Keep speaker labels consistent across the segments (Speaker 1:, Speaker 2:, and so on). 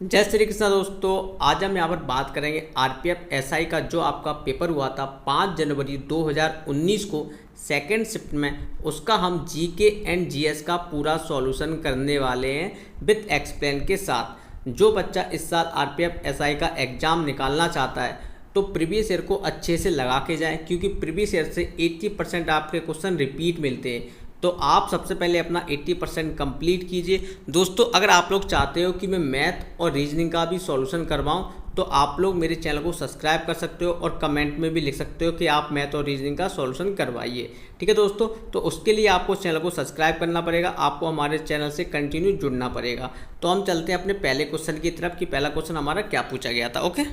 Speaker 1: जय श्री कृष्ण दोस्तों। आज हम यहाँ पर बात करेंगे आरपीएफ एसआई का जो आपका पेपर हुआ था 5 जनवरी 2019 को सेकेंड शिफ्ट में, उसका हम जीके एंड जीएस का पूरा सॉल्यूशन करने वाले हैं विथ एक्सप्लेन के साथ। जो बच्चा इस साल आरपीएफ एसआई का एग्ज़ाम निकालना चाहता है तो प्रीवियस ईयर को अच्छे से लगा के जाएं, क्योंकि प्रीवियस ईयर से 80% आपके क्वेश्चन रिपीट मिलते हैं। तो आप सबसे पहले अपना 80% कंप्लीट कीजिए। दोस्तों, अगर आप लोग चाहते हो कि मैं मैथ और रीजनिंग का भी सॉल्यूशन करवाऊं तो आप लोग मेरे चैनल को सब्सक्राइब कर सकते हो और कमेंट में भी लिख सकते हो कि आप मैथ और रीजनिंग का सॉल्यूशन करवाइए। ठीक है दोस्तों, तो उसके लिए आपको चैनल को सब्सक्राइब करना पड़ेगा, आपको हमारे चैनल से कंटिन्यू जुड़ना पड़ेगा। तो हम चलते हैं अपने पहले क्वेश्चन की तरफ कि पहला क्वेश्चन हमारा क्या पूछा गया था। ओके,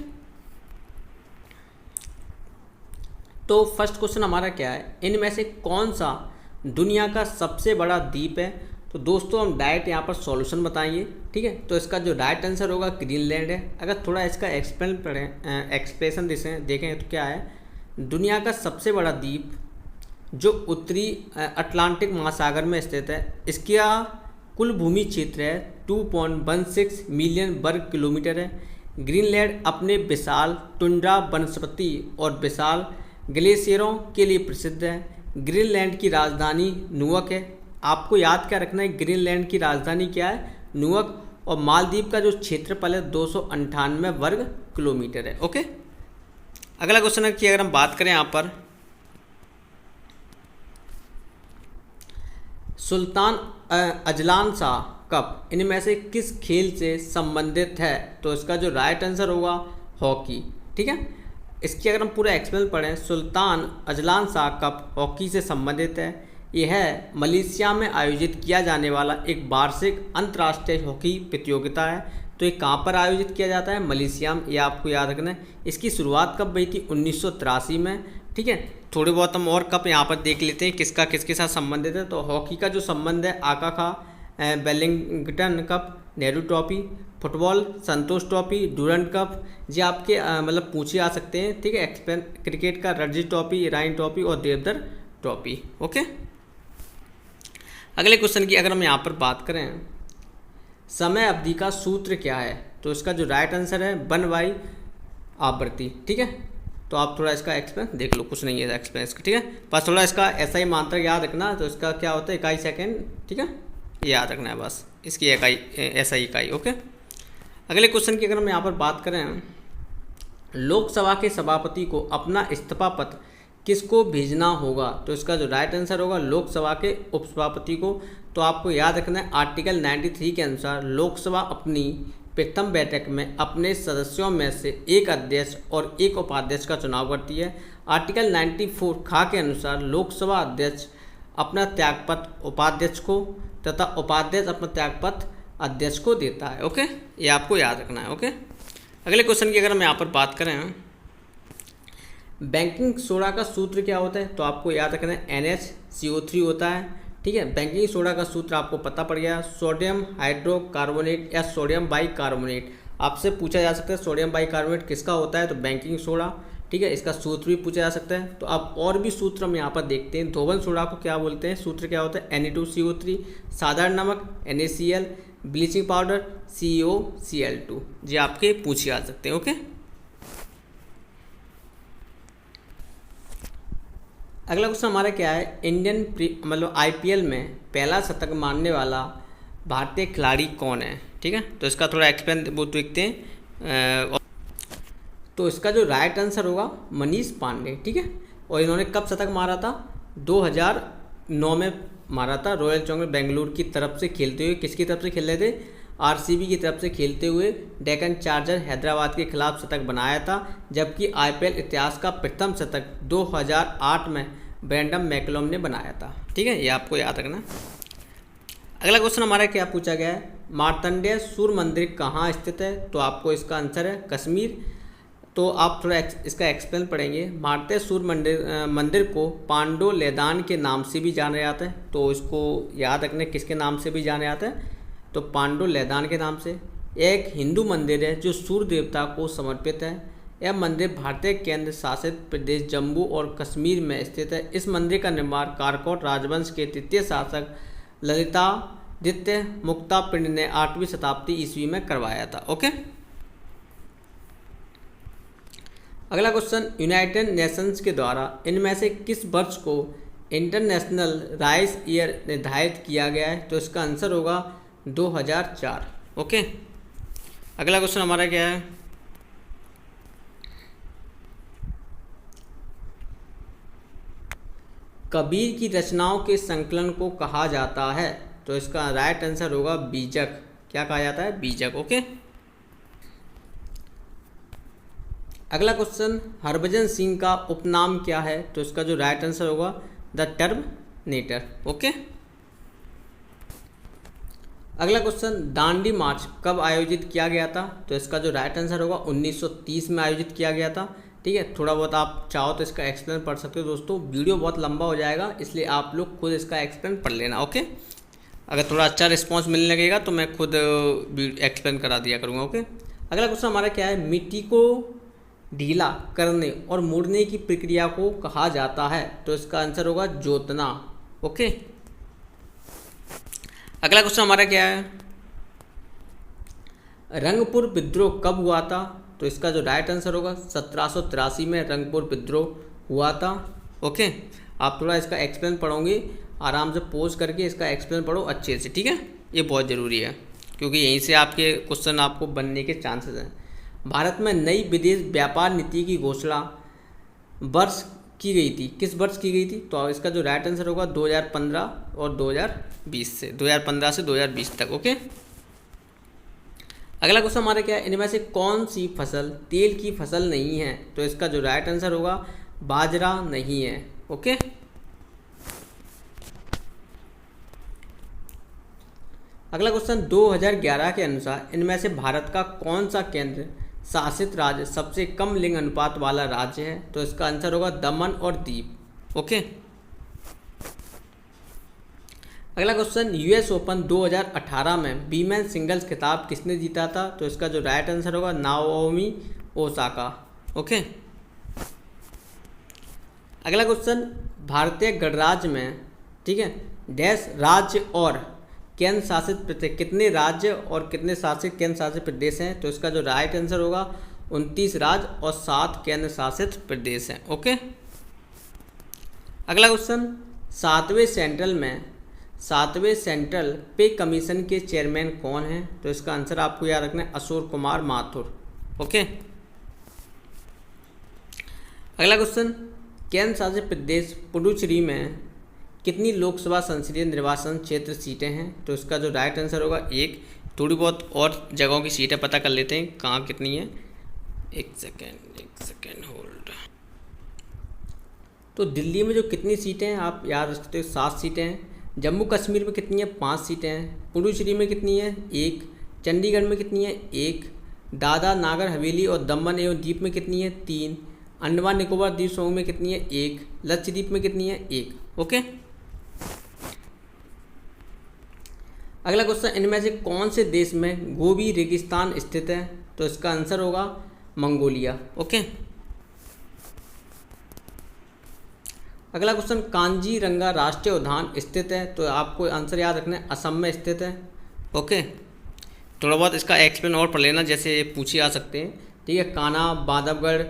Speaker 1: तो फर्स्ट क्वेश्चन हमारा क्या है, इनमें से कौन सा दुनिया का सबसे बड़ा द्वीप है। तो दोस्तों हम डायरेक्ट यहाँ पर सॉल्यूशन बताएंगे। ठीक है, तो इसका जो राइट आंसर होगा ग्रीनलैंड है। अगर थोड़ा इसका एक्सप्रेशन देखें तो क्या है, दुनिया का सबसे बड़ा द्वीप जो उत्तरी अटलांटिक महासागर में स्थित है, इसका कुल भूमि क्षेत्र है 2.16 मिलियन वर्ग किलोमीटर है। ग्रीनलैंड अपने विशाल टुंड्रा वनस्पति और विशाल ग्लेशियरों के लिए प्रसिद्ध है। ग्रीनलैंड की राजधानी नुवक है। आपको याद क्या रखना है, ग्रीनलैंड की राजधानी क्या है, नुवक। और मालदीव का जो क्षेत्रफल है 298 वर्ग किलोमीटर है। ओके, अगला क्वेश्चन है कि अगर हम बात करें यहाँ पर सुल्तान अजलान शाह कप इनमें से किस खेल से संबंधित है। तो इसका जो राइट आंसर होगा हॉकी। ठीक है, इसकी अगर हम पूरा एक्सप्लेन पढ़ें, Sultan Azlan Shah cup hockey से संबंधित है। यह मलेशिया में आयोजित किया जाने वाला एक वार्षिक अंतर्राष्ट्रीय हॉकी प्रतियोगिता है। तो ये कहाँ पर आयोजित किया जाता है, मलेशिया में। ये आपको याद रखना है। इसकी शुरुआत कब हुई थी, 1983 में। ठीक है, थोड़े बहुत हम और कप यहाँ पर देख लेते हैं किसका किसके साथ संबंधित है। तो हॉकी का जो संबंध है आका खा Wellington Cup, Nehru trophy, football Santosh trophy, Durand Cup, जी आपके मतलब पूछे आ सकते हैं। ठीक है, एक्सप्लेन क्रिकेट का रणजी ट्रॉफी, ईरानी ट्रॉफी और देवधर ट्रॉफी। ओके, अगले क्वेश्चन की अगर हम यहाँ पर बात करें, समय अवधि का सूत्र क्या है। तो इसका जो राइट आंसर है 1/, आवृत्ति। ठीक है, तो आप थोड़ा इसका एक्सप्लेन देख लो, कुछ नहीं है एक्सप्लेन इसका। ठीक है, बस थोड़ा इसका ऐसा ही मात्रा याद रखना। तो इसका क्या होता है, इकाई सेकेंड। ठीक है, याद रखना है बस इसकी इकाई, ऐसा ही इकाई। ओके, अगले क्वेश्चन की अगर हम यहाँ पर बात करें, लोकसभा के सभापति को अपना इस्तीफा पत्र किसको भेजना होगा। तो इसका जो राइट आंसर होगा लोकसभा के उपसभापति को। तो आपको याद रखना है आर्टिकल 93 के अनुसार लोकसभा अपनी प्रथम बैठक में अपने सदस्यों में से एक अध्यक्ष और एक उपाध्यक्ष का चुनाव करती है। आर्टिकल 94 खा के अनुसार लोकसभा अध्यक्ष अपना त्यागपत्र उपाध्यक्ष को तथा उपाध्यक्ष अपना त्यागपत्र अध्यक्ष को देता है। ओके, ये आपको याद रखना है। ओके, अगले क्वेश्चन की अगर हम यहाँ पर बात करें, बेकिंग सोडा का सूत्र क्या होता है। तो आपको याद रखना है NaCO3 होता है। ठीक है, बेकिंग सोडा का सूत्र आपको पता पड़ गया, सोडियम हाइड्रोकार्बोनेट या सोडियम बाइकार्बोनेट। आपसे पूछा जा सकता है सोडियम बाइकार्बोनेट किसका होता है, तो बेकिंग सोडा। ठीक है, इसका सूत्र भी पूछा जा सकता है। तो अब और भी सूत्र हम यहाँ पर देखते हैं। धोवन सोडा को क्या बोलते हैं, सूत्र क्या होता है Na2CO3, साधारण नमक NaCl, ब्लीचिंग पाउडर COCl2। जी आपके पूछे आ सकते हैं। ओके, अगला क्वेश्चन हमारा क्या है, इंडियन मतलब IPL में पहला शतक मारने वाला भारतीय खिलाड़ी कौन है। ठीक है, तो इसका थोड़ा एक्सप्लेन वो देखते हैं। तो इसका जो राइट आंसर होगा मनीष पांडे। ठीक है, और इन्होंने कब शतक मारा था, 2009 में मारा था। रॉयल चैलेंजर्स बेंगलुरु की तरफ से खेलते हुए, किसकी तरफ से खेल रहे थे, RCB की तरफ से खेलते हुए डेक्कन चार्जर हैदराबाद के खिलाफ शतक बनाया था। जबकि IPL इतिहास का प्रथम शतक 2008 में ब्रैंडम मैकलम ने बनाया था। ठीक है, ये आपको याद रखना। अगला क्वेश्चन हमारा क्या पूछा गया है, मार्तंडेय सूर्य मंदिर कहाँ स्थित है। तो आपको इसका आंसर है कश्मीर। तो आप थोड़ा इसका एक्सप्लेन पढ़ेंगे। मार्तंडेय सूर्य मंदिर को पांडो लेदान के नाम से भी जाना जाता है। तो इसको याद रखने किसके नाम से भी जाना जाता है, तो पांडो लेदान के नाम से। एक हिंदू मंदिर है जो सूर्य देवता को समर्पित है। यह मंदिर भारतीय केंद्र शासित प्रदेश जम्मू और कश्मीर में स्थित है। इस मंदिर का निर्माण कारकोट राजवंश के तृतीय शासक ललिता द्वितीय मुक्तापिंड ने 8वीं शताब्दी ईस्वी में करवाया था। ओके, अगला क्वेश्चन, यूनाइटेड नेशंस के द्वारा इनमें से किस वर्ष को इंटरनेशनल राइस ईयर निर्धारित किया गया है? तो इसका आंसर होगा 2004। ओके, अगला क्वेश्चन हमारा क्या है? कबीर की रचनाओं के संकलन को कहा जाता है? तो इसका राइट आंसर होगा बीजक। क्या कहा जाता है? बीजक। ओके, अगला क्वेश्चन, हरभजन सिंह का उपनाम क्या है? तो इसका जो राइट आंसर होगा द टर्मिनेटर। ओके, अगला क्वेश्चन, दांडी मार्च कब आयोजित किया गया था? तो इसका जो राइट आंसर होगा 1930 में आयोजित किया गया था। ठीक है, थोड़ा बहुत आप चाहो तो इसका एक्सप्लेन पढ़ सकते हो दोस्तों, वीडियो बहुत लंबा हो जाएगा, इसलिए आप लोग खुद इसका एक्सप्लेन पढ़ लेना। ओके, अगर थोड़ा अच्छा रिस्पांस मिलने लगेगा तो मैं खुद एक्सप्लेन करा दिया करूँगा। ओके, अगला क्वेश्चन हमारा क्या है? मिट्टी को ढीला करने और मोड़ने की प्रक्रिया को कहा जाता है? तो इसका आंसर होगा जोतना। ओके, अगला क्वेश्चन हमारा क्या है? रंगपुर विद्रोह कब हुआ था? तो इसका जो राइट आंसर होगा 1783 में रंगपुर विद्रोह हुआ था। ओके, आप थोड़ा इसका एक्सप्लेन पढ़ोगे, आराम से पोज करके इसका एक्सप्लेन पढ़ो अच्छे से। ठीक है, ये बहुत ज़रूरी है क्योंकि यहीं से आपके क्वेश्चन आपको बनने के चांसेस हैं। भारत में नई विदेश व्यापार नीति की घोषणा वर्ष की गई थी, किस वर्ष की गई थी? तो इसका जो राइट आंसर होगा 2015 और 2020 से 2015 से 2020 तक। ओके, अगला क्वेश्चन हमारा क्या है? इनमें से कौन सी फसल तेल की फसल नहीं है? तो इसका जो राइट आंसर होगा बाजरा नहीं है। ओके, अगला क्वेश्चन, 2011 के अनुसार इनमें से भारत का कौन सा केंद्र शासित राज्य सबसे कम लिंग अनुपात वाला राज्य है? तो इसका आंसर होगा दमन और दीव। ओके, अगला क्वेश्चन, यूएस ओपन 2018 में वीमेन सिंगल्स खिताब किसने जीता था? तो इसका जो राइट आंसर होगा नाओमी ओसाका। ओके, अगला क्वेश्चन, भारतीय गणराज्य में, ठीक है, डैश राज्य और केंद्र शासित प्रदेश, कितने राज्य और कितने शासित केंद्र शासित प्रदेश हैं? तो इसका जो राइट आंसर होगा 29 राज्य और 7 केंद्र शासित प्रदेश हैं। ओके, अगला क्वेश्चन, सातवें सेंट्रल पे कमीशन के चेयरमैन कौन हैं? तो इसका आंसर आपको याद रखना है अशोक कुमार माथुर। ओके, अगला क्वेश्चन, केंद्र शासित प्रदेश पुडुचेरी में कितनी लोकसभा संसदीय निर्वाचन क्षेत्र सीटें हैं? तो इसका जो राइट आंसर होगा 1। थोड़ी बहुत और जगहों की सीटें पता कर लेते हैं कहाँ कितनी है। एक सेकेंड होल्ड। तो दिल्ली में जो कितनी सीटें हैं आप याद रख सकते हो, 7 सीटें हैं। जम्मू कश्मीर में कितनी है? 5 सीटें हैं। पुडुचेरी में कितनी है? 1। चंडीगढ़ में कितनी है? 1। दादरा नागर हवेली और दमन एवं द्वीप में कितनी है? 3। अंडमान निकोबार द्वीप समूह में कितनी है? 1। लक्षद्वीप में कितनी है? 1। ओके, अगला क्वेश्चन, इनमें से कौन से देश में गोबी रेगिस्तान स्थित है? तो इसका आंसर होगा मंगोलिया। ओके, अगला क्वेश्चन, कांजीरंगा राष्ट्रीय उद्यान स्थित है? तो आपको आंसर याद रखना है असम में स्थित है। ओके, थोड़ा बहुत इसका एक्सप्लेन और पढ़ लेना, जैसे पूछे आ सकते हैं। ठीक है, कान्हा, बांधवगढ़,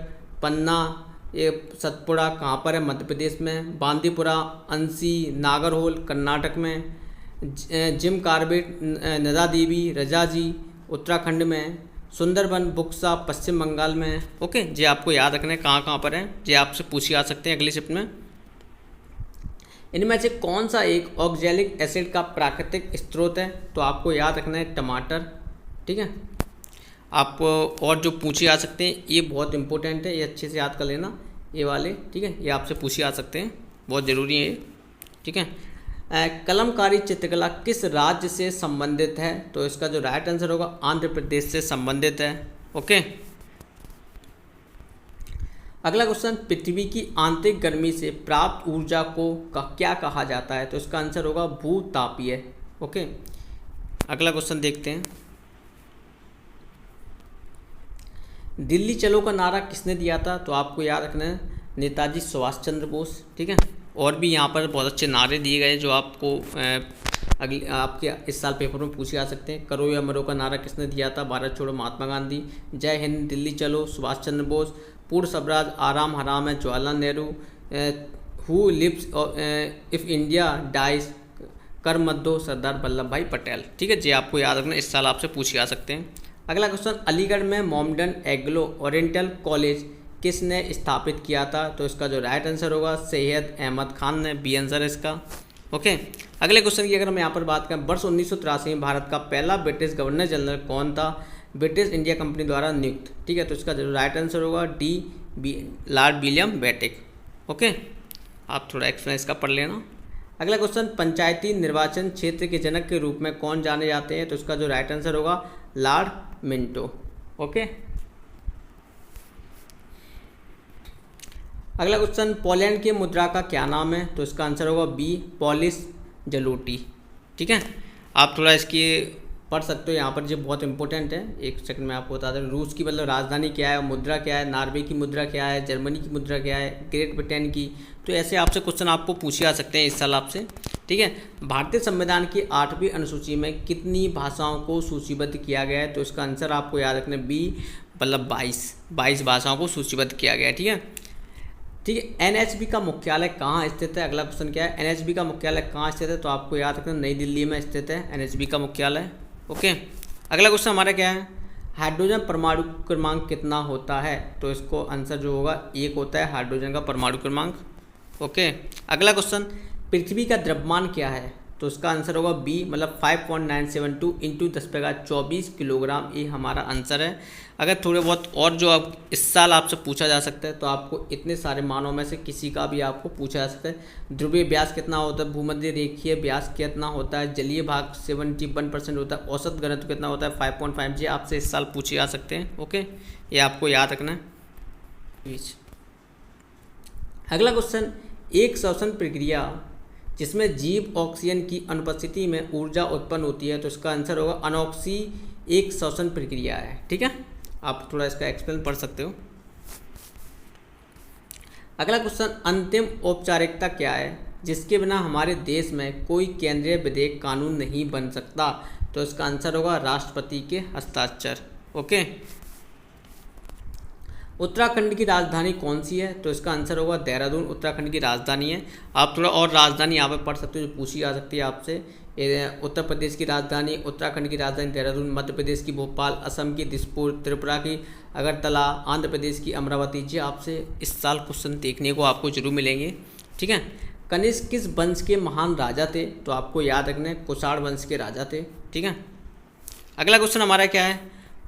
Speaker 1: पन्ना, ये सतपुड़ा कहाँ पर है? मध्य प्रदेश में। बांदीपुरा, अंसी, नागरहोल कर्नाटक में। जिम कार्बेट, नदा देवी, रजाजी उत्तराखंड में। सुंदरबन, बुक्सा पश्चिम बंगाल में। ओके, ये आपको याद रखना है कहाँ पर है, ये आपसे पूछे आ सकते हैं अगली शिफ्ट में। इनमें से कौन सा एक ऑक्जेलिक एसिड का प्राकृतिक स्रोत है? तो आपको याद रखना है टमाटर। ठीक है, आपको और जो पूछे आ सकते हैं ये बहुत इंपॉर्टेंट है, ये अच्छे से याद कर लेना ये वाले। ठीक है, ये आपसे पूछे आ सकते हैं, बहुत ज़रूरी है ये। ठीक है, कलमकारी चित्रकला किस राज्य से संबंधित है? तो इसका जो राइट आंसर होगा आंध्र प्रदेश से संबंधित है। ओके, अगला क्वेश्चन, पृथ्वी की आंतरिक गर्मी से प्राप्त ऊर्जा को क्या कहा जाता है? तो इसका आंसर होगा भूतापीय। ओके, अगला क्वेश्चन देखते हैं। दिल्ली चलो का नारा किसने दिया था? तो आपको याद रखना है नेताजी सुभाष चंद्र बोस। ठीक है, और भी यहाँ पर बहुत अच्छे नारे दिए गए जो आपको अगले आपके इस साल पेपर में पूछे जा सकते हैं। करो या मरो का नारा किसने दिया था? भारत छोड़ो महात्मा गांधी। जय हिंद दिल्ली चलो सुभाष चंद्र बोस। पूर्ण स्वराज आराम हराम है Jawaharlal Nehru. Who lives if India dies कर मत दो सरदार वल्लभ भाई पटेल। ठीक है जी, आपको याद रखना, इस साल आपसे पूछे जा सकते हैं। अगला क्वेश्चन, अलीगढ़ में मोमडन एग्लो ओरिएंटल कॉलेज किसने स्थापित किया था? तो इसका जो राइट आंसर होगा सैयद अहमद खान ने, बी आंसर है इसका। ओके, अगले क्वेश्चन की अगर हम यहाँ पर बात करें, वर्ष 1983 में भारत का पहला ब्रिटिश गवर्नर जनरल कौन था? ब्रिटिश इंडिया कंपनी द्वारा नियुक्त। ठीक है, तो इसका जो राइट आंसर होगा लॉर्ड विलियम बेंटिक। ओके, आप थोड़ा एक्सप्लेन इसका पढ़ लेना। अगला क्वेश्चन, पंचायती निर्वाचन क्षेत्र के जनक के रूप में कौन जाने जाते हैं? तो इसका जो राइट आंसर होगा लॉर्ड मिंटो। ओके, अगला क्वेश्चन, पोलैंड की मुद्रा का क्या नाम है? तो इसका आंसर होगा बी पॉलिश जलूटी। ठीक है, आप थोड़ा इसकी पढ़ सकते हो, यहाँ पर जो बहुत इंपॉर्टेंट है, एक सेकंड में आपको बता दें। रूस की मतलब राजधानी क्या है, मुद्रा क्या है, नॉर्वे की मुद्रा क्या है, जर्मनी की मुद्रा क्या है, ग्रेट ब्रिटेन की। तो ऐसे आपसे क्वेश्चन आपको पूछे जा सकते हैं इस साल आपसे। ठीक है, भारतीय संविधान की 8वीं अनुसूची में कितनी भाषाओं को सूचीबद्ध किया गया है? तो इसका आंसर आपको याद रखना, बी मतलब 22 भाषाओं को सूचीबद्ध किया गया है। ठीक है, ठीक है, एनएचबी का मुख्यालय कहाँ स्थित है? अगला क्वेश्चन क्या है, एनएचबी का मुख्यालय कहाँ स्थित है? तो आपको याद रखना नई दिल्ली में स्थित है एनएचबी का मुख्यालय। ओके, अगला क्वेश्चन हमारा क्या है, हाइड्रोजन परमाणु क्रमांक कितना होता है? तो इसको आंसर जो होगा 1 होता है हाइड्रोजन का परमाणु क्रमांक। ओके, अगला क्वेश्चन, पृथ्वी का द्रव्यमान क्या है? तो इसका आंसर होगा बी मतलब 5.972 इंटू 10⁻24 किलोग्राम, ये हमारा आंसर है। अगर थोड़े बहुत और जो आप इस साल आपसे पूछा जा सकता है, तो आपको इतने सारे मानों में से किसी का भी आपको पूछा जा सकता है। ध्रुवीय व्यास कितना होता है, भूमध्य रेखीय व्यास कितना होता है, जलीय भाग 71% होता है, औसत घनत्व कितना होता है 5.5 जी, आपसे इस साल पूछे जा सकते हैं। ओके, ये आपको याद रखना है। अगला क्वेश्चन, एक श्वसन प्रक्रिया जिसमें जीव ऑक्सीजन की अनुपस्थिति में ऊर्जा उत्पन्न होती है, तो इसका आंसर होगा अनॉक्सी एक श्वसन प्रक्रिया है। ठीक है, आप थोड़ा इसका एक्सप्लेन पढ़ सकते हो। अगला क्वेश्चन, अंतिम औपचारिकता क्या है जिसके बिना हमारे देश में कोई केंद्रीय विधेयक कानून नहीं बन सकता? तो इसका आंसर होगा राष्ट्रपति के हस्ताक्षर। ओके, उत्तराखंड की राजधानी कौन सी है? तो इसका आंसर होगा देहरादून उत्तराखंड की राजधानी है। आप थोड़ा और राजधानी यहाँ पर पढ़ सकते हो जो पूछी जा सकती है आपसे। उत्तर प्रदेश की राजधानी, उत्तराखंड की राजधानी देहरादून, मध्य प्रदेश की भोपाल, असम की दिसपुर, त्रिपुरा की अगरतला, आंध्र प्रदेश की अमरावती। जी, आपसे इस साल क्वेश्चन देखने को आपको जरूर मिलेंगे। ठीक है, कनिष्क किस वंश के महान राजा थे? तो आपको याद रखना है कुषाण वंश के राजा थे। ठीक है, अगला क्वेश्चन हमारा क्या है,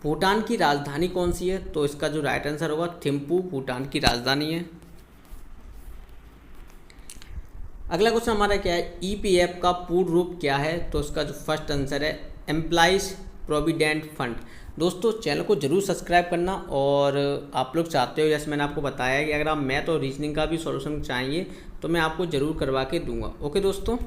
Speaker 1: भूटान की राजधानी कौन सी है? तो इसका जो राइट आंसर होगा थिम्पू भूटान की राजधानी है। अगला क्वेश्चन हमारा क्या है, ईपीएफ का पूर्ण रूप क्या है? तो इसका जो फर्स्ट आंसर है एम्प्लॉइज प्रोविडेंट फंड। दोस्तों, चैनल को जरूर सब्सक्राइब करना, और आप लोग चाहते हो, जैसे मैंने आपको बताया कि अगर आप मैथ और रीजनिंग का भी सॉल्यूशन चाहिए तो मैं आपको ज़रूर करवा के दूंगा। ओके दोस्तों,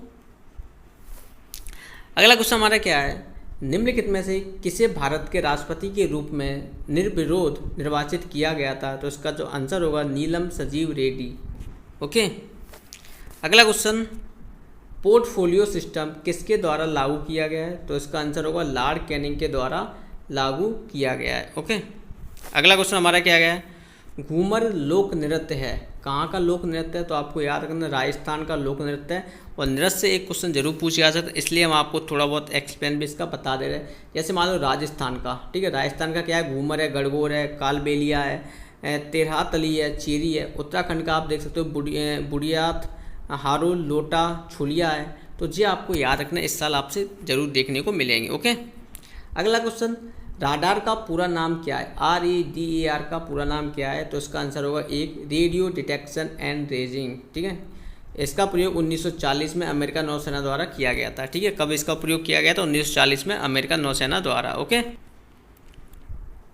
Speaker 1: अगला क्वेश्चन हमारा क्या है, निम्नलिखित में से किसे भारत के राष्ट्रपति के रूप में निर्विरोध निर्वाचित किया गया था? तो इसका जो आंसर होगा नीलम संजीव रेड्डी। ओके, अगला क्वेश्चन, पोर्टफोलियो सिस्टम किसके द्वारा लागू किया गया है? तो इसका आंसर होगा लॉर्ड कैनिंग के द्वारा लागू किया गया है। ओके, अगला क्वेश्चन हमारा क्या गया है, घूमर लोक नृत्य है, कहाँ का लोक नृत्य है? तो आपको याद रखना राजस्थान का लोक नृत्य है, और नृत्य से एक क्वेश्चन जरूर पूछा जा सकता है, इसलिए हम आपको थोड़ा बहुत एक्सप्लेन भी इसका बता दे रहे हैं। जैसे मान लो राजस्थान का, ठीक है, राजस्थान का क्या है, घूमर है, गणगौर है, कालबेलिया है, तेरहातली है, चेरी है। उत्तराखंड का आप देख सकते हो बुढ़ियात, हारो, लोटा, छुलिया है। तो जी आपको याद रखना, इस साल आपसे ज़रूर देखने को मिलेंगे। ओके, अगला क्वेश्चन, राडार का पूरा नाम क्या है? RADAR का पूरा नाम क्या है? तो इसका आंसर होगा एक रेडियो डिटेक्शन एंड रेजिंग। ठीक है, इसका प्रयोग 1940 में अमेरिका नौसेना द्वारा किया गया था। ठीक है, कब इसका प्रयोग किया गया था? 1940 में अमेरिका नौसेना द्वारा। ओके,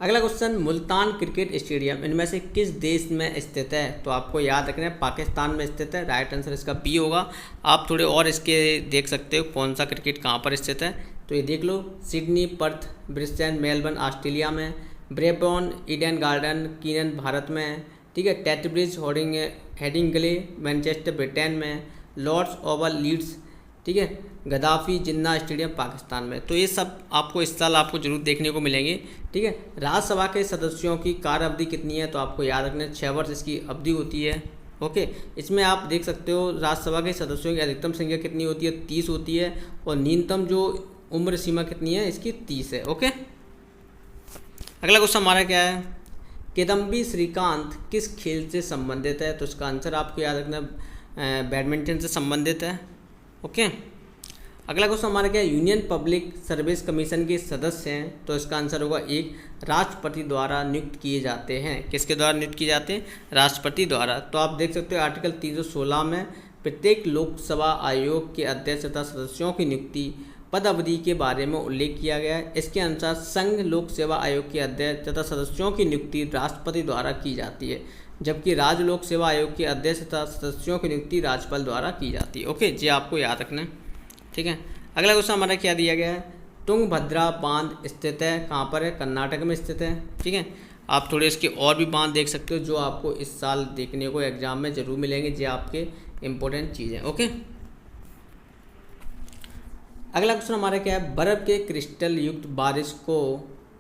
Speaker 1: अगला क्वेश्चन, मुल्तान क्रिकेट स्टेडियम इनमें से किस देश में स्थित है? तो आपको याद रखना है पाकिस्तान में स्थित है। राइट आंसर इसका बी होगा। आप थोड़े और इसके देख सकते हो कौन सा क्रिकेट कहाँ पर स्थित है, तो ये देख लो, Sydney, Perth, Brisbane, Melbourne Australia में, Brabourne, Eden Garden, Keenan Bharat में, ठीक है, टेटब्रिज, हेडिंगले, मैनचेस्टर ब्रिटेन में, लॉर्ड्स ओवल लीड्स ठीक है, गद्दाफी जिन्ना स्टेडियम पाकिस्तान में। तो ये सब आपको इस साल आपको जरूर देखने को मिलेंगे। ठीक है, राज्यसभा के सदस्यों की कार्य अवधि कितनी है, तो आपको याद रखना है 6 वर्ष इसकी अवधि होती है। ओके, इसमें आप देख सकते हो राज्यसभा के सदस्यों की अधिकतम संख्या कितनी होती है, 30 होती है, और न्यूनतम जो उम्र सीमा कितनी है इसकी 30 है। ओके, अगला क्वेश्चन हमारा क्या है, किदम्बी श्रीकांत किस खेल से संबंधित है, तो इसका आंसर आपको याद रखना बैडमिंटन से संबंधित है। ओके, अगला क्वेश्चन हमारा क्या है, यूनियन पब्लिक सर्विस कमीशन के सदस्य हैं, तो इसका आंसर होगा 1, राष्ट्रपति द्वारा नियुक्त किए जाते हैं। किसके द्वारा नियुक्त किए जाते हैं, राष्ट्रपति द्वारा। तो आप देख सकते हो आर्टिकल 316 में प्रत्येक लोकसभा आयोग के अध्यक्ष तथा सदस्यों की नियुक्ति पद अवधि के बारे में उल्लेख किया गया है। इसके अनुसार संघ लोक सेवा आयोग के अध्यक्ष तथा सदस्यों की नियुक्ति राष्ट्रपति द्वारा की जाती है, जबकि राज्य लोक सेवा आयोग के अध्यक्ष तथा सदस्यों की नियुक्ति राज्यपाल द्वारा की जाती है। ओके जी, आपको याद रखना है। ठीक है, अगला क्वेश्चन हमारा क्या दिया गया है, तुंगभद्रा बांध स्थित है, कहाँ पर है, कर्नाटक में स्थित है। ठीक है, आप थोड़े इसके और भी बांध देख सकते हो जो आपको इस साल देखने को एग्जाम में जरूर मिलेंगे, जो आपके इंपॉर्टेंट चीज़ें। ओके, अगला क्वेश्चन हमारा क्या है, बर्फ़ के क्रिस्टल युक्त बारिश को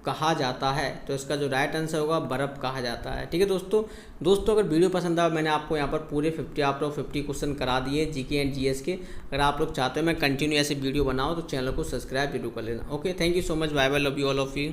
Speaker 1: कहा जाता है, तो इसका जो राइट आंसर होगा बर्फ़ कहा जाता है। ठीक है दोस्तों अगर वीडियो पसंद आया, मैंने आपको यहाँ पर पूरे 50 क्वेश्चन करा दिए जीके एंड जीएस के। अगर आप लोग चाहते हो मैं कंटिन्यू ऐसे वीडियो बनाऊँ तो चैनल को सब्सक्राइब जरूर कर लेना। Okay, thank you so much, bye bye, love you all of you.